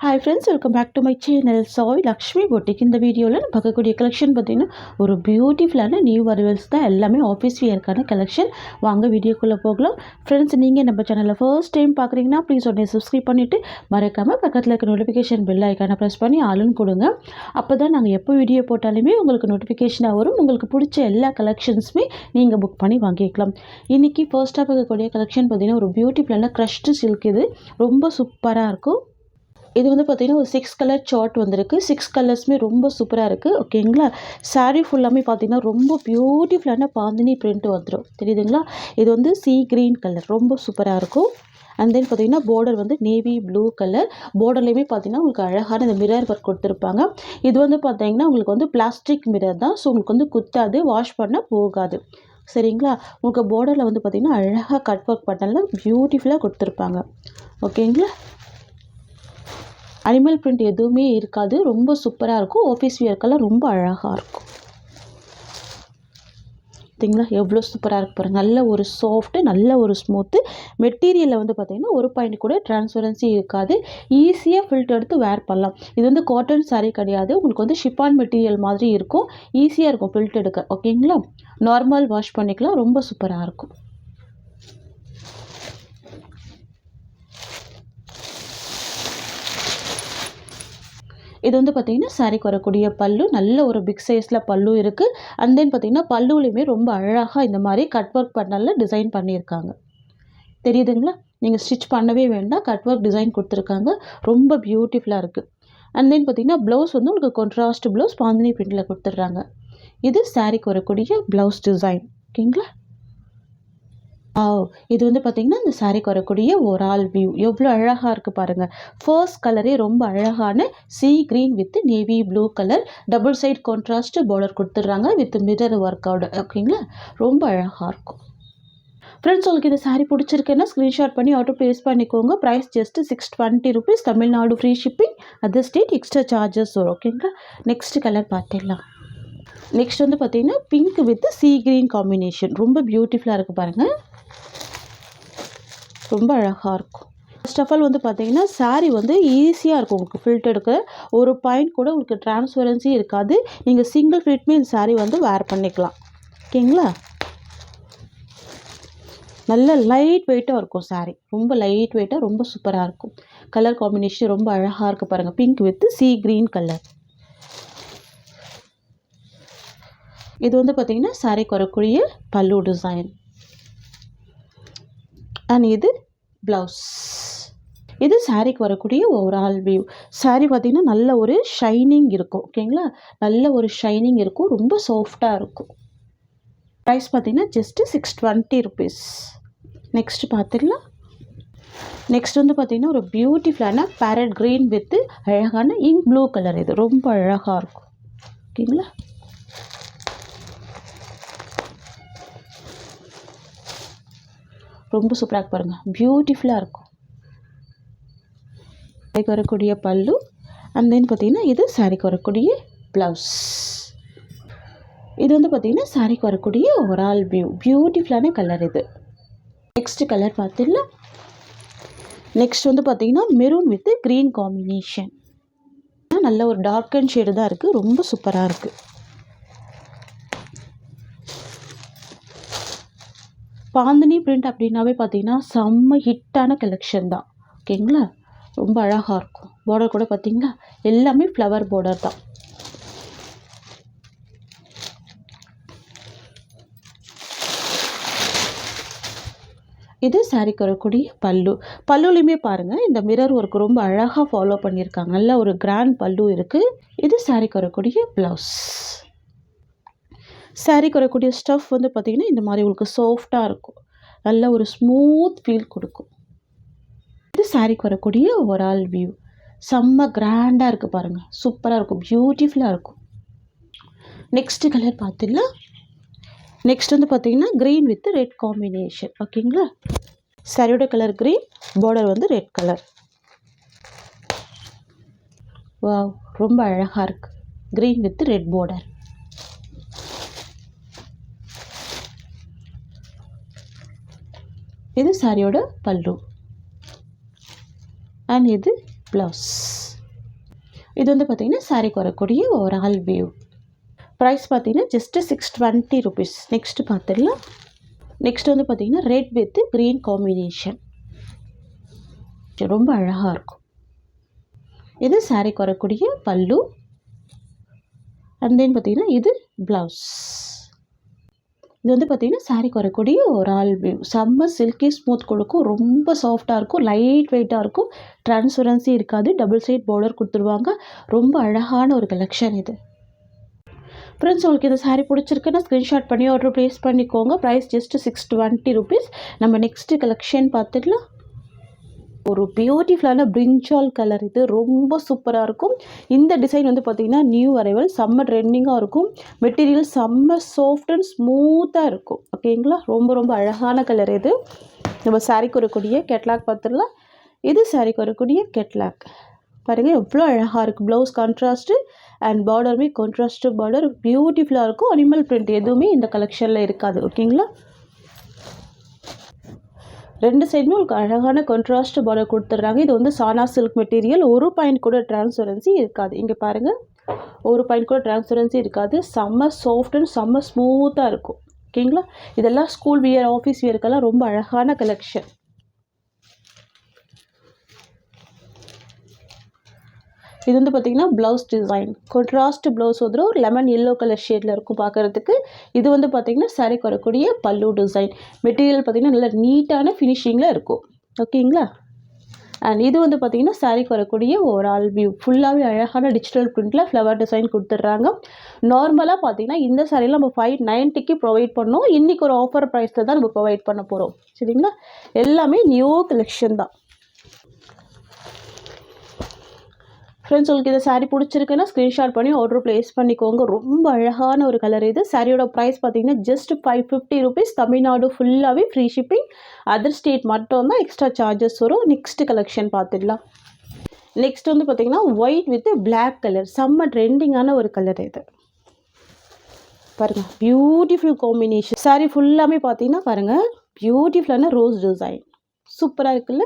Hi friends, welcome back to my channel. Soy Lakshmi Boutique. இந்த வீடியோவில் நம்ம பார்க்கக்கூடிய கலெக்ஷன் பார்த்தீங்கன்னா ஒரு பியூட்டிஃபுல்லான நியூ அரைவல்ஸ் தான். எல்லாமே ஆஃபீஸ் வியர்க்கான கலெக்ஷன். வாங்க வீடியோக்குள்ளே போகலாம். ஃப்ரெண்ட்ஸ், நீங்கள் நம்ம சேனலில் ஃபர்ஸ்ட் டைம் பார்க்குறீங்கன்னா ப்ளீஸ் உடனே சப்ஸ்கிரைப் பண்ணிவிட்டு மறக்காமல் பக்கத்தில் இருக்க நோட்டிஃபிகேஷன் பெல் ஐக்கானை ப்ரெஸ் பண்ணி ஆளுன்னு கொடுங்க. அப்போ தான் நாங்கள் எப்போ வீடியோ போட்டாலுமே உங்களுக்கு நோட்டிஃபிகேஷனாக வரும். உங்களுக்கு பிடிச்ச எல்லா கலெக்ஷன்ஸுமே நீங்கள் புக் பண்ணி வாங்கிக்கலாம். இன்றைக்கி ஃபர்ஸ்ட்டாக பார்க்கக்கூடிய கலெக்ஷன் பார்த்தீங்கன்னா ஒரு பியூட்டிஃபுல்லான க்ரஷ்டு சில்க். இது ரொம்ப சூப்பராக இருக்கும். இது வந்து பார்த்திங்கன்னா ஒரு 6 கலர் சார்ட் வந்திருக்கு. 6 கலர்ஸுமே ரொம்ப சூப்பராக இருக்குது. ஓகேங்களா. சாரீ ஃபுல்லாமே பார்த்திங்கன்னா ரொம்ப பியூட்டிஃபுல்லான பாந்தினி பிரிண்ட் வந்துடும். தெரியுதுங்களா. இது வந்து சீ க்ரீன் கலர் ரொம்ப சூப்பராக இருக்கும். அண்ட் தென் பார்த்திங்கன்னா பார்டர் வந்து நேவி ப்ளூ கலர். பார்டர்லேயுமே பார்த்திங்கன்னா உங்களுக்கு அழகான இந்த மிரர் ஒர்க் கொடுத்துருப்பாங்க. இது வந்து பார்த்திங்கன்னா உங்களுக்கு வந்து பிளாஸ்டிக் மிரர் தான். ஸோ உங்களுக்கு வந்து குத்தாது, வாஷ் பண்ண போகாது. சரிங்களா. உங்களுக்கு பார்டரில் வந்து பார்த்திங்கன்னா அழகாக கட் ஒர்க் பண்ணல பியூட்டிஃபுல்லாக கொடுத்துருப்பாங்க. ஓகேங்களா. அனிமல் பிரிண்ட் எதுவுமே இருக்காது. ரொம்ப சூப்பராக இருக்கும். ஆஃபீஸ் வியர்க்கெல்லாம் ரொம்ப அழகாக இருக்கும். பார்த்தீங்களா எவ்வளோ சூப்பராக இருக்கு பாருங்கள். நல்ல ஒரு சாஃப்ட்டு, நல்ல ஒரு ஸ்மூத்து. மெட்டீரியலில் வந்து பார்த்திங்கன்னா ஒரு பாயிண்ட் கூட டிரான்ஸ்பரன்சி இருக்காது. ஈஸியாக ஃபில்ட் எடுத்து வேர் பண்ணலாம். இது வந்து காட்டன் சாரீ கிடையாது. உங்களுக்கு வந்து ஷிப்பான் மெட்டீரியல் மாதிரி இருக்கும். ஈஸியாக இருக்கும் ஃபில்ட் எடுக்க. ஓகேங்களா. நார்மல் வாஷ் பண்ணிக்கலாம். ரொம்ப சூப்பராக இருக்கும். இது வந்து பார்த்திங்கன்னா சாரிக்கு வரக்கூடிய பல்லு. நல்ல ஒரு பிக் சைஸில் பல்லு இருக்குது. அண்ட் தென் பார்த்திங்கன்னா பல்லுலையுமே ரொம்ப அழகாக இந்த மாதிரி கட் ஒர்க் பண்ணல டிசைன் பண்ணியிருக்காங்க. தெரியுதுங்களா. நீங்கள் ஸ்டிச் பண்ணவே வேண்டாம். கட் ஒர்க் டிசைன் கொடுத்துருக்காங்க. ரொம்ப பியூட்டிஃபுல்லாக இருக்குது. அண்ட் தென் பார்த்திங்கன்னா ப்ளவுஸ் வந்து உங்களுக்கு கான்ட்ராஸ்ட் ப்ளவுஸ் பாந்தினி பிரிண்டில் கொடுத்துட்றாங்க. இது சாரிக்கு வரக்கூடிய ப்ளவுஸ் டிசைன். ஓகேங்களா. இது வந்து பார்த்திங்கன்னா இந்த சாரிக்கு வரக்கூடிய ஒரு ஆல் வியூ எவ்வளோ அழகாக இருக்குது பாருங்கள். ஃபர்ஸ்ட் கலரே ரொம்ப அழகான sea green with navy blue colour. Double side contrast border கொடுத்துட்றாங்க வித் மிரர் ஒர்க் அவுட். ஓகேங்களா. ரொம்ப அழகாக இருக்கும். ஃப்ரெண்ட்ஸ், உங்களுக்கு இந்த சாரீ பிடிச்சிருக்குன்னா ஸ்க்ரீன்ஷாட் பண்ணி ஆர்டர் ப்ளேஸ் பண்ணிக்கோங்க. Price just 620 rupees. Tamil Nadu free shipping. Other state extra charges வரும். ஓகேங்களா. நெக்ஸ்ட் கலர் பார்த்துடலாம். நெக்ஸ்ட் வந்து பார்த்திங்கன்னா pink with sea green combination. ரொம்ப பியூட்டிஃபுல்லாக இருக்குது பாருங்கள். ரொம்ப அழகாக இருக்கும். ஃபர்ஸ்ட் ஆஃப் ஆல் வந்து பார்த்திங்கன்னா சாரீ வந்து ஈஸியாக இருக்கும் உங்களுக்கு ஃபில்ட் எடுக்க. ஒரு பாயிண்ட் கூட உங்களுக்கு டிரான்ஸ்பரன்சி இருக்காது. நீங்கள் சிங்கிள் ஃபில்ட்மே இந்த சாரீ வந்து வேர் பண்ணிக்கலாம். ஓகேங்களா. நல்ல லைட் வெயிட்டாக இருக்கும் சாரீ. ரொம்ப லைட் வெயிட்டாக ரொம்ப சூப்பராக இருக்கும். கலர் காம்பினேஷன் ரொம்ப அழகாக இருக்குது பாருங்கள். Pink with sea green colour. இது வந்து பார்த்திங்கன்னா சாரீக்கு வரக்கூடிய பல்லு டிசைன். அண்ட் இது ப்ளவுஸ். இது சாரீக்கு வரக்கூடிய ஓவரால் வியூ. சாரீ பார்த்திங்கன்னா நல்ல ஒரு ஷைனிங் இருக்கும். ஓகேங்களா. நல்ல ஒரு ஷைனிங் இருக்கும். ரொம்ப சாஃப்டாக இருக்கும். ப்ரைஸ் பார்த்திங்கன்னா ஜஸ்ட்டு 620 rupees. நெக்ஸ்ட் பார்த்துக்கலாம். நெக்ஸ்ட் வந்து பார்த்திங்கன்னா ஒரு பியூட்டிஃபுல்லான பேரட் க்ரீன் வித் அழகான இங்க் ப்ளூ கலர். இது ரொம்ப அழகாக இருக்கும். ஓகேங்களா. ரொம்ப சூப்பராக பாருங்கள். பியூட்டிஃபுல்லாக இருக்கும். சாரிக்கு வரக்கூடிய பல்லு. அண்ட் தென் பார்த்திங்கன்னா இது சாரிக்கு வரக்கூடிய ப்ளவுஸ். இது வந்து பார்த்திங்கன்னா சாரிக்கு வரக்கூடிய ஓவரால் வியூ. பியூட்டிஃபுல்லான கலர் இது. நெக்ஸ்ட் கலர் பார்த்துடலாம். நெக்ஸ்ட் வந்து பார்த்திங்கன்னா மெரூன் வித் க்ரீன் காம்பினேஷன். நல்ல ஒரு டார்க் அண்ட் ஷேடு தான் இருக்குது. ரொம்ப சூப்பராக இருக்குது. பாந்தினி பிரிண்ட் அப்படின்னாவே பார்த்தீங்கன்னா செம்ம ஹிட்டான கலெக்ஷன் தான். ஓகேங்களா. ரொம்ப அழகாக இருக்கும். பார்டர் கூட பார்த்தீங்களா எல்லாமே ஃப்ளவர் பார்டர் தான். இது சாரிக்கு வரக்கூடிய பல்லு. பல்லுலையுமே பாருங்கள் இந்த மிரர் ஒர்க் ரொம்ப அழகாக ஃபாலோ பண்ணியிருக்காங்க. நல்ல ஒரு கிராண்ட் பல்லு இருக்குது. இது சாரிக்கு வரக்கூடிய ப்ளவுஸ். சாரிக்கு வரக்கூடிய ஸ்டஃப் வந்து பார்த்திங்கன்னா இந்த மாதிரி உங்களுக்கு சாஃப்டாக இருக்கும். நல்ல ஒரு ஸ்மூத் ஃபீல் கொடுக்கும். இது சாரிக்கு வரக்கூடிய ஓவரால் வியூ. செம்ம கிராண்டாக இருக்குது பாருங்கள். சூப்பராக இருக்கும். பியூட்டிஃபுல்லாக இருக்கும். நெக்ஸ்ட் கலர் பார்த்துடலாம். நெக்ஸ்ட் வந்து பார்த்திங்கன்னா க்ரீன் வித் ரெட் காம்பினேஷன். ஓகேங்களா. சாரியோட கலர் க்ரீன், பார்டர் வந்து ரெட் கலர். வாவ், ரொம்ப அழகாக இருக்குது. Green with red border. இது சாரியோட பல்லு. அண்ட் இது ப்ளவுஸ். இது வந்து பார்த்திங்கன்னா சாரீக்கு வரக்கூடிய ஓவரால் வியூ. ப்ரைஸ் பார்த்திங்கன்னா ஜஸ்ட்டு 620 ருபீஸ். நெக்ஸ்ட்டு பார்த்துடலாம். நெக்ஸ்ட் வந்து பார்த்திங்கன்னா ரெட் வித் க்ரீன் காம்பினேஷன், ரொம்ப அழகாக இருக்கும். இது சாரீக்கு வரக்கூடிய பல்லு. அண்ட் தென் பார்த்திங்கன்னா இது ப்ளவுஸ். இது வந்து பார்த்திங்கன்னா சாரீக்கு வரக்கூடிய ஒரு ஆல் வியூ. செம்ம சில்கி ஸ்மூத் கொடுக்கும், ரொம்ப சாஃப்டாக இருக்கும், லைட் வெயிட்டாக இருக்கும், ட்ரான்ஸ்பரன்சி இருக்காது, டபுள் சைட் பார்டர் கொடுத்துருவாங்க. ரொம்ப அழகான ஒரு கலெக்ஷன் இது. ஃப்ரெண்ட்ஸ், உங்களுக்கு இந்த சாரீ பிடிச்சிருக்குன்னா ஸ்க்ரீன்ஷாட் பண்ணி ஆர்டர் ப்ளேஸ் பண்ணிக்கோங்க. Price just 620 rupees. நம்ம நெக்ஸ்ட்டு கலெக்ஷன் பார்த்துக்கலாம். ஒரு பியூட்டிஃபுல்லான பிரிஞ்சால் கலர், இது ரொம்ப சூப்பராக இருக்கும். இந்த டிசைன் வந்து பார்த்திங்கன்னா நியூ அரைவல், செம்ம ட்ரெண்டிங்காக இருக்கும். மெட்டீரியல் செம்ம சாஃப்ட் அண்ட் ஸ்மூத்தாக இருக்கும். ஓகேங்களா, ரொம்ப அழகான கலர் இது. நம்ம சாரீக்கு வரக்கூடிய கேட்லாக் பார்த்துடலாம். இது சாரீக்கு வரக்கூடிய கேட்லாக் பாருங்கள், எவ்வளோ அழகாக இருக்குது. ப்ளவுஸ் கான்ட்ராஸ்ட்டு அண்ட் பார்டருமே கான்ட்ராஸ்ட்டு பார்டர், பியூட்டிஃபுல்லாக இருக்கும். அனிமல் பிரிண்ட் எதுவுமே இந்த கலெக்ஷனில் இருக்காது. ஓகேங்களா, ரெண்டு சைடுமே உங்களுக்கு அழகான கான்ட்ராஸ்ட் பார்டர் கொடுத்துட்றாங்க. இது வந்து சானா சில்க் மெட்டீரியல். ஒரு பாயிண்ட் கூட டிரான்ஸ்பரன்சி இருக்காது. இங்கே பாருங்கள், ஒரு பாயிண்ட் கூட டிரான்ஸ்பரன்சி இருக்காது. செம்ம சாஃப்ட் அண்ட் செம்ம ஸ்மூத்தாக இருக்கும். ஓகேங்களா, இதெல்லாம் ஸ்கூல் வியர், ஆஃபீஸ் வியருக்கெல்லாம் ரொம்ப அழகான கலெக்ஷன். இது வந்து பார்த்திங்கன்னா ப்ளவுஸ் டிசைன், கான்ட்ராஸ்ட் ப்ளவுஸ் வந்துடும். ஒரு லெமன் எல்லோ கலர் ஷேடில் இருக்கும் பார்க்குறதுக்கு. இது வந்து பார்த்திங்கன்னா சாரீக்கு வரக்கூடிய பல்லு டிசைன். மெட்டீரியல் பார்த்திங்கன்னா நல்லா நீட்டான ஃபினிஷிங்கில் இருக்கும். ஓகேங்களா, அண்ட் இது வந்து பார்த்திங்கன்னா சாரீக்கு வரக்கூடிய ஓவரால் வியூ. ஃபுல்லாகவே அழகான டிஜிட்டல் பிரிண்டில் ஃப்ளவர் டிசைன் கொடுத்துட்றாங்க. நார்மலாக பார்த்திங்கன்னா இந்த சாரியில் நம்ம 590க்கு ப்ரொவைட் பண்ணோம். இன்றைக்கி ஒரு ஆஃபர் ப்ரைஸில் தான் நம்ம ப்ரொவைட் பண்ண போகிறோம். சரிங்களா, எல்லாமே நியூ கலெக்ஷன் தான். ஃப்ரெண்ட்ஸ், உங்களுக்கு இந்த சாரீ பிடிச்சிருக்குன்னா ஸ்க்ரீன்ஷாட் பண்ணி ஆர்டர் ப்ளேஸ் பண்ணிக்கோங்க. ரொம்ப அழகான ஒரு கலர் இது. சாரியோட ப்ரைஸ் பார்த்தீங்கன்னா ஜஸ்ட் 550 ருபீஸ். தமிழ்நாடு ஃபுல்லாகவே ஃப்ரீ ஷிப்பிங். அதர் ஸ்டேட் மட்டும் தான் எக்ஸ்ட்ரா சார்ஜஸ் வரும். நெக்ஸ்ட் கலெக்ஷன் பார்த்துடலாம். நெக்ஸ்ட் வந்து பார்த்திங்கன்னா ஒயிட் வித் பிளாக் கலர், செம்ம ட்ரெண்டிங்கான ஒரு கலர் இது. பாருங்கள், பியூட்டிஃபுல் காம்பினேஷன். சாரீ ஃபுல்லாமே பார்த்தீங்கன்னா பாருங்கள், பியூட்டிஃபுல்லான ரோஸ் டிசைன் சூப்பராக இருக்குல்ல.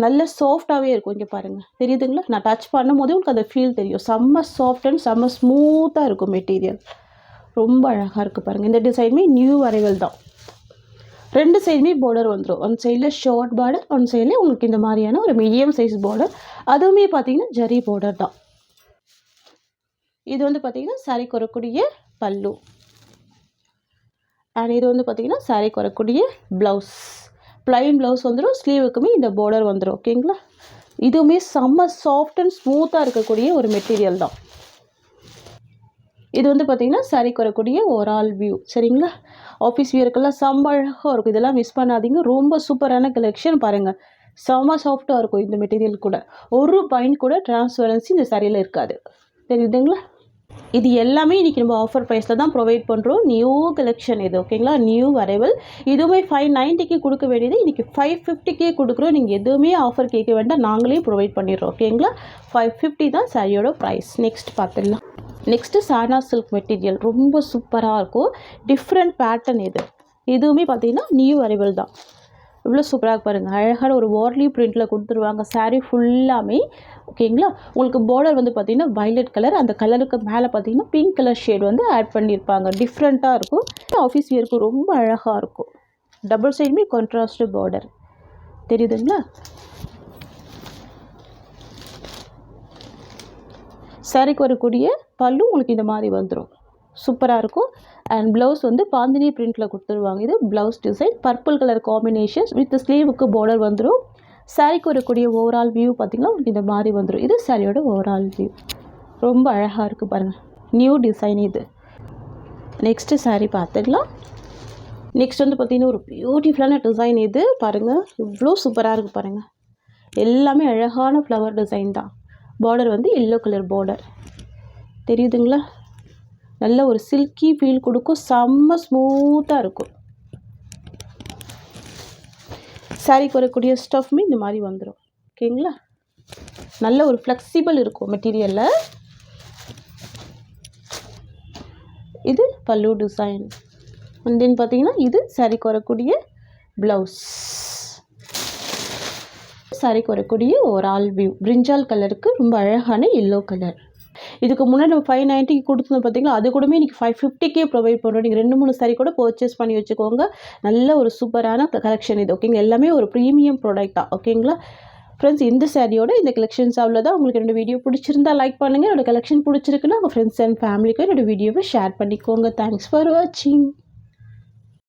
நல்ல சாஃப்டாகவே இருக்கும். இங்கே பாருங்கள், தெரியுதுங்களா? நான் டச் பண்ணும் போதே உங்களுக்கு அந்த ஃபீல் தெரியும். செம்ம சாஃப்ட் அண்ட் செம்ம ஸ்மூத்தாக இருக்கும் மெட்டீரியல். ரொம்ப அழகாக இருக்குது பாருங்கள். இந்த டிசைனுமே நியூ அரைவல் தான். ரெண்டு சைடுமே பார்டர் வந்துடும். ஒன் சைடில் ஷார்ட் பார்டர், ஒன் சைடில் உங்களுக்கு இந்த மாதிரியான ஒரு மீடியம் சைஸ் பார்டர். அதுவுமே பார்த்தீங்கன்னா ஜரி பார்டர் தான். இது வந்து பார்த்திங்கன்னா சாரீக்கு வரக்கூடிய பல்லு. அண்ட் இது வந்து பார்த்திங்கன்னா சாரீக்கு வரக்கூடிய ப்ளவுஸ். ப்ளைன் ப்ளவுஸ் வந்துடும். ஸ்லீவுக்குமே இந்த பார்டர் வந்துடும். ஓகேங்களா, இதுவுமே செம்ம சாஃப்ட் அண்ட் ஸ்மூத்தாக இருக்கக்கூடிய ஒரு மெட்டீரியல் தான். இது வந்து பார்த்திங்கன்னா சாரீக்கு வரக்கூடிய ஓவரால் வியூ. சரிங்களா, ஆஃபீஸ் வியருக்கெல்லாம் செம்ம அழகாக இருக்கும். இதெல்லாம் மிஸ் பண்ணாதீங்க. ரொம்ப சூப்பரான கலெக்ஷன். பாருங்கள், செம்ம சாஃப்டாக இருக்கும் இந்த மெட்டீரியல் கூட. ஒரு பாயிண்ட் கூட டிரான்ஸ்பரன்சி இந்த சாரியில் இருக்காது. தெரியுதுங்களா, இது எல்லாமே இன்றைக்கி நம்ம ஆஃபர் ப்ரைஸில் தான் ப்ரொவைட் பண்ணுறோம். நியூ கலெக்ஷன் இது. ஓகேங்களா, நியூ அரைவல். இதுவுமே 590க்கு கொடுக்க வேண்டியது இன்றைக்கி 550க்கே கொடுக்குறோம். நீங்கள் எதுவுமே ஆஃபர் கேட்க வேண்டாம், நாங்களே ப்ரொவைட் பண்ணிடுறோம். ஓகேங்களா, 550 தான் சாரியோட ப்ரைஸ். நெக்ஸ்ட் பார்த்துடலாம். நெக்ஸ்ட்டு சானா சில்க் மெட்டீரியல், ரொம்ப சூப்பராக இருக்கும். டிஃப்ரெண்ட் பேட்டர்ன் இது. இதுவுமே பார்த்திங்கன்னா நியூ அரைவல் தான். இவ்வளோ சூப்பராக பாருங்கள், அழகான ஒரு வார்லி பிரிண்டில் கொடுத்துருவாங்க. சாரீ ஃபுல்லாமே. ஓகேங்களா, உங்களுக்கு பார்டர் வந்து பார்த்திங்கன்னா வைலட் கலர், அந்த கலருக்கு மேலே பார்த்திங்கன்னா பிங்க் கலர் ஷேட் வந்து ஆட் பண்ணியிருப்பாங்க. டிஃப்ரெண்ட்டாக இருக்கும். ஆஃபீஸ் வியருக்கு ரொம்ப அழகாக இருக்கும். டபுள் சைடுமே கான்ட்ராஸ்ட் பார்டர். தெரியுதுங்களா, சாரீக்கு வரக்கூடிய பல்லு உங்களுக்கு இந்த மாதிரி வந்துடும். சூப்பராக இருக்கும். அண்ட் ப்ளவுஸ் வந்து பாந்தினி பிரிண்டில் கொடுத்துருவாங்க. இது blouse design, purple colour combination with ஸ்லீவுக்கு பார்டர் வந்துடும். சாரீக்கு வரக்கூடிய ஓவரால் வியூ பார்த்திங்கன்னா இந்த மாதிரி வந்துடும். இது சாரியோட ஓவரால் வியூ. ரொம்ப அழகாக இருக்குது பாருங்கள், நியூ டிசைன் இது. நெக்ஸ்ட்டு சாரீ பார்த்துக்கலாம். நெக்ஸ்ட் வந்து பார்த்திங்கன்னா ஒரு பியூட்டிஃபுல்லான டிசைன் இது. பாருங்கள், இவ்வளோ சூப்பராக இருக்குது பாருங்கள். எல்லாமே அழகான ஃப்ளவர் டிசைன் தான். பார்டர் வந்து எல்லோ கலர் பார்டர். தெரியுதுங்களா, நல்ல ஒரு சில்கி ஃபீல் கொடுக்கும். செம்ம ஸ்மூத்தாக இருக்கும். சாரீக்கு வரக்கூடிய ஸ்டஃப்மே இந்த மாதிரி வந்துடும். ஓகேங்களா, நல்ல ஒரு ஃப்ளெக்சிபிள் இருக்கும் மெட்டீரியலில். இது பல்லு டிசைன். அண்ட் தென் பார்த்தீங்கன்னா இது சாரீக்கு வரக்கூடிய ப்ளவுஸ். சாரிக்கு வரக்கூடிய ஒரு ஆல் வியூ பிரிஞ்சால் கலருக்கு ரொம்ப அழகான எல்லோ கலர். இதுக்கு முன்னாடி நம்ம 590க்கு கொடுத்துருந்தோம் பார்த்தீங்களா, அது கூடமே இன்றைக்கி 550க்கே ப்ரொவைட் பண்ணுறோம். நீங்கள் 2-3 சாரி கூட பர்ச்சேஸ் பண்ணி வச்சுக்கோங்க. நல்ல ஒரு சூப்பரான கலெக்ஷன் இது. ஓகேங்க, எல்லாமே ஒரு ப்ரீமியம் ப்ராடக்ட் தான். ஓகேங்களா ஃப்ரெண்ட்ஸ், இந்த சாரியோட இந்த கலெக்ஷன்ஸ் அவ்வளோதான். உங்களுக்கு என்னோட வீடியோ பிடிச்சிருந்தா லைக் பண்ணுங்கள். என்னோட கலெக்ஷன் பிடிச்சிருக்குன்னா உங்கள் ஃப்ரெண்ட்ஸ் அண்ட் ஃபேமிலிக்கும் என்னோட வீடியோவை ஷேர் பண்ணிக்கோங்க. தேங்க்ஸ் ஃபார் வாட்சிங்.